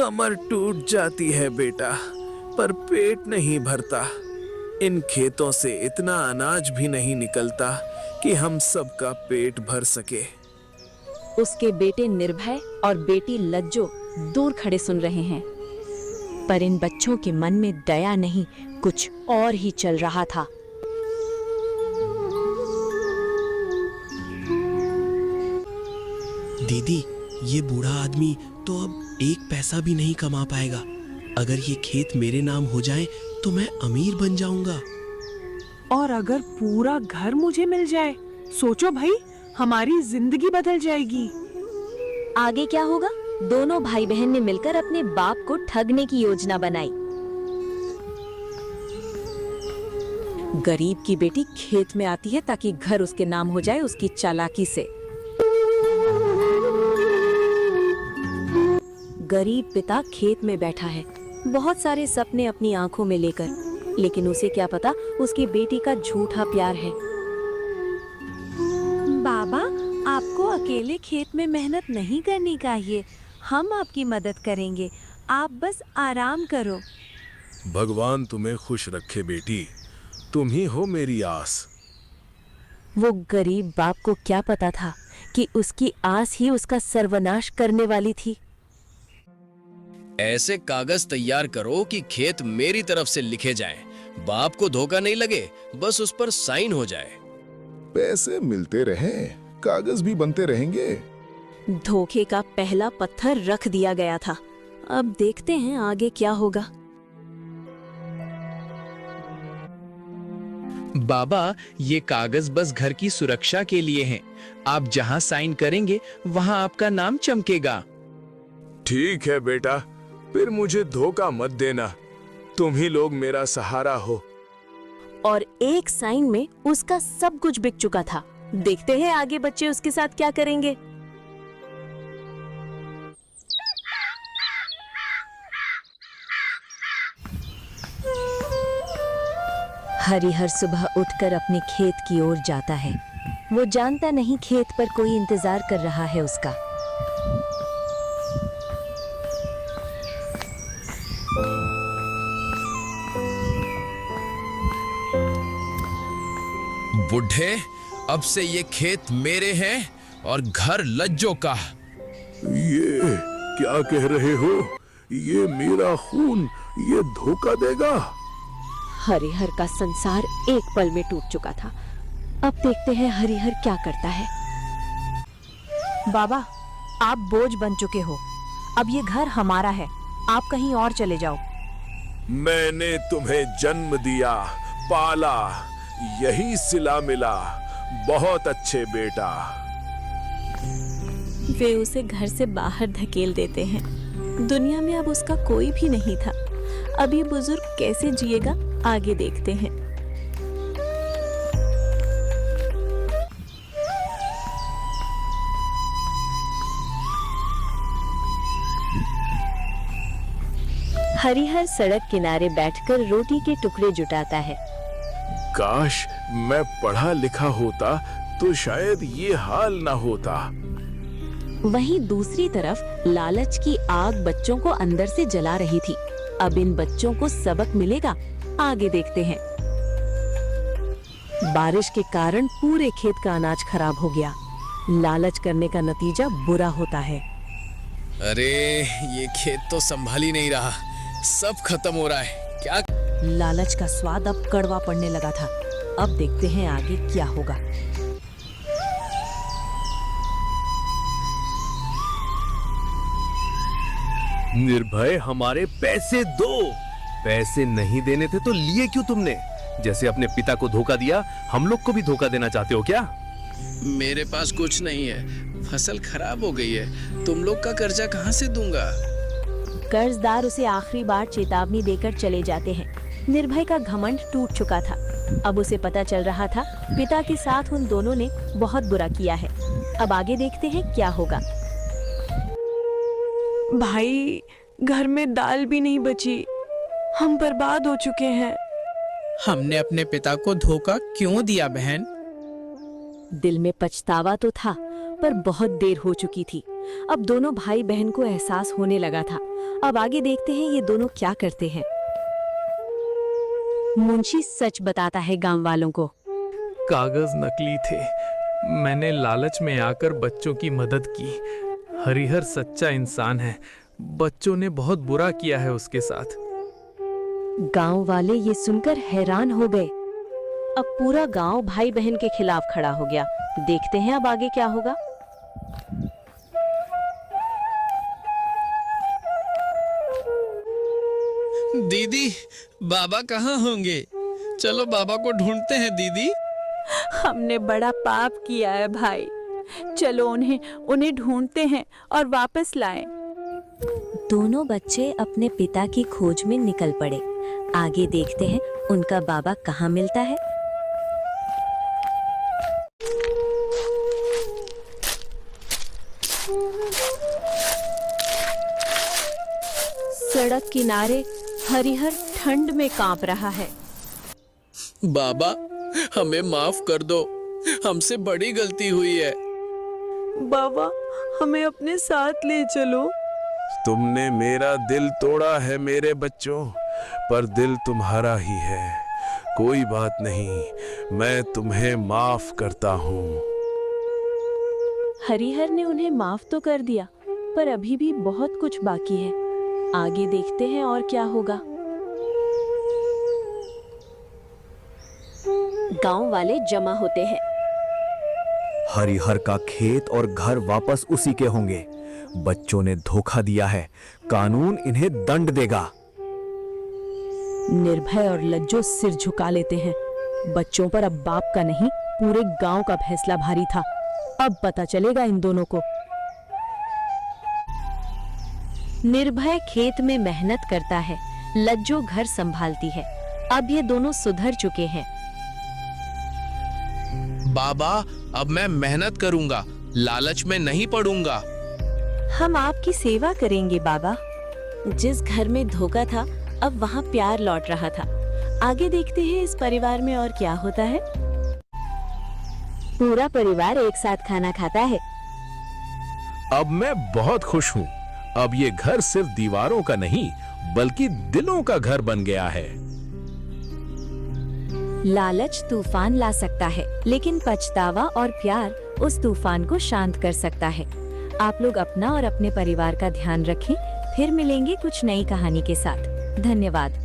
कमर टूट जाती है बेटा, पर पेट नहीं भरता। इन खेतों से इतना अनाज भी नहीं निकलता कि हम सबका पेट भर सके। उसके बेटे निर्भय और बेटी लज्जो दूर खड़े सुन रहे हैं, पर इन बच्चों के मन में दया नहीं, कुछ और ही चल रहा था। दीदी, ये बूढ़ा आदमी तो अब एक पैसा भी नहीं कमा पाएगा। अगर ये खेत मेरे नाम हो जाए तो मैं अमीर बन जाऊंगा। और अगर पूरा घर मुझे मिल जाए, सोचो भाई, हमारी जिंदगी बदल जाएगी। आगे क्या होगा? दोनों भाई बहन ने मिलकर अपने बाप को ठगने की योजना बनाई। गरीब की बेटी खेत में आती है ताकि घर उसके नाम हो जाए उसकी चालाकी से। गरीब पिता खेत में बैठा है, बहुत सारे सपने अपनी आंखों में लेकर, लेकिन उसे क्या पता उसकी बेटी का झूठा प्यार है। बाबा, आपको अकेले खेत में मेहनत नहीं करनी चाहिए, हम आपकी मदद करेंगे, आप बस आराम करो। भगवान तुम्हें खुश रखे बेटी, तुम ही हो मेरी आस। वो गरीब बाप को क्या पता था कि उसकी आस ही उसका सर्वनाश करने वाली थी। ऐसे कागज तैयार करो कि खेत मेरी तरफ से लिखे जाएं। बाप को धोखा नहीं लगे, बस उस पर साइन हो जाए। पैसे मिलते रहें, कागज भी बनते रहेंगे। धोखे का पहला पत्थर रख दिया गया था। अब देखते हैं आगे क्या होगा। बाबा, ये कागज बस घर की सुरक्षा के लिए हैं। आप जहां साइन करेंगे वहां आपका नाम चमकेगा। ठीक है बेटा, फिर मुझे धोखा मत देना, तुम ही लोग मेरा सहारा हो। और एक साइन में उसका सब कुछ बिक चुका था। देखते हैं आगे बच्चे उसके साथ क्या करेंगे। हरिहर सुबह उठकर अपने खेत की ओर जाता है। वो जानता नहीं खेत पर कोई इंतजार कर रहा है उसका। बुढ़े, अब से ये खेत मेरे हैं और घर लज्जो का। ये क्या कह रहे हो? ये मेरा खून, ये धोखा देगा? हरिहर का संसार एक पल में टूट चुका था। अब देखते हैं हरिहर क्या करता है। बाबा, आप बोझ बन चुके हो, अब ये घर हमारा है, आप कहीं और चले जाओ। मैंने तुम्हें जन्म दिया, पाला, यही सिला मिला, बहुत अच्छे बेटा। वे उसे घर से बाहर धकेल देते हैं। दुनिया में अब उसका कोई भी नहीं था। अब ये बुजुर्ग कैसे जिएगा, आगे देखते हैं। हरिहर सड़क किनारे बैठकर रोटी के टुकड़े जुटाता है। काश मैं पढ़ा लिखा होता तो शायद ये हाल ना होता। वहीं दूसरी तरफ लालच की आग बच्चों को अंदर से जला रही थी। अब इन बच्चों को सबक मिलेगा, आगे देखते हैं। बारिश के कारण पूरे खेत का अनाज खराब हो गया। लालच करने का नतीजा बुरा होता है। अरे, ये खेत तो संभाल ही नहीं रहा, सब खत्म हो रहा है। क्या? लालच का स्वाद अब कड़वा पड़ने लगा था। अब देखते हैं आगे क्या होगा। निर्भय, हमारे पैसे दो। पैसे नहीं देने थे तो लिए क्यों तुमने? जैसे अपने पिता को धोखा दिया, हम लोग को भी धोखा देना चाहते हो क्या? मेरे पास कुछ नहीं है, फसल खराब हो गई है, तुम लोग का कर्जा कहाँ से दूंगा? कर्जदार उसे आखिरी बार चेतावनी देकर चले जाते हैं। निर्भय का घमंड टूट चुका था। अब उसे पता चल रहा था पिता के साथ उन दोनों ने बहुत बुरा किया है। अब आगे देखते हैं क्या होगा। भाई, घर में दाल भी नहीं बची, हम बर्बाद हो चुके हैं। हमने अपने पिता को धोखा क्यों दिया बहन? दिल में पछतावा तो था, पर बहुत देर हो चुकी थी। अब दोनों भाई बहन को एहसास होने लगा था। अब आगे देखते हैं ये दोनों क्या करते हैं। मुंशी सच बताता है गांव वालों को। कागज नकली थे, मैंने लालच में आकर बच्चों की मदद की। हरिहर सच्चा इंसान है, बच्चों ने बहुत बुरा किया है उसके साथ। गांव वाले ये सुनकर हैरान हो गए। अब पूरा गांव भाई बहन के खिलाफ खड़ा हो गया। देखते हैं अब आगे क्या होगा। दीदी, बाबा कहाँ होंगे? चलो बाबा को ढूंढते हैं दीदी। हमने बड़ा पाप किया है भाई, चलो उन्हें ढूंढते हैं और वापस लाएं। दोनों बच्चे अपने पिता की खोज में निकल पड़े। आगे देखते हैं उनका बाबा कहाँ मिलता है। सड़क किनारे हरिहर ठंड में कांप रहा है। बाबा, हमें माफ कर दो, हमसे बड़ी गलती हुई है। बाबा, हमें अपने साथ ले चलो। तुमने मेरा दिल तोड़ा है मेरे बच्चों, पर दिल तुम्हारा ही है। कोई बात नहीं, मैं तुम्हें माफ करता हूँ। हरिहर ने उन्हें माफ तो कर दिया, पर अभी भी बहुत कुछ बाकी है। आगे देखते हैं और क्या होगा। गांव वाले जमा होते हैं। हरिहर का खेत और घर वापस उसी के होंगे। बच्चों ने धोखा दिया है, कानून इन्हें दंड देगा। निर्भय और लज्जो सिर झुका लेते हैं। बच्चों पर अब बाप का नहीं, पूरे गांव का फैसला भारी था। अब पता चलेगा इन दोनों को। निर्भय खेत में मेहनत करता है, लज्जो घर संभालती है। अब ये दोनों सुधर चुके हैं। बाबा, अब मैं मेहनत करूंगा, लालच में नहीं पड़ूंगा। हम आपकी सेवा करेंगे बाबा। जिस घर में धोखा था, अब वहाँ प्यार लौट रहा था। आगे देखते हैं इस परिवार में और क्या होता है। पूरा परिवार एक साथ खाना खाता है। अब मैं बहुत खुश हूँ। अब ये घर सिर्फ दीवारों का नहीं, बल्कि दिलों का घर बन गया है। लालच तूफान ला सकता है, लेकिन पछतावा और प्यार उस तूफान को शांत कर सकता है। आप लोग अपना और अपने परिवार का ध्यान रखें। फिर मिलेंगे कुछ नई कहानी के साथ। धन्यवाद।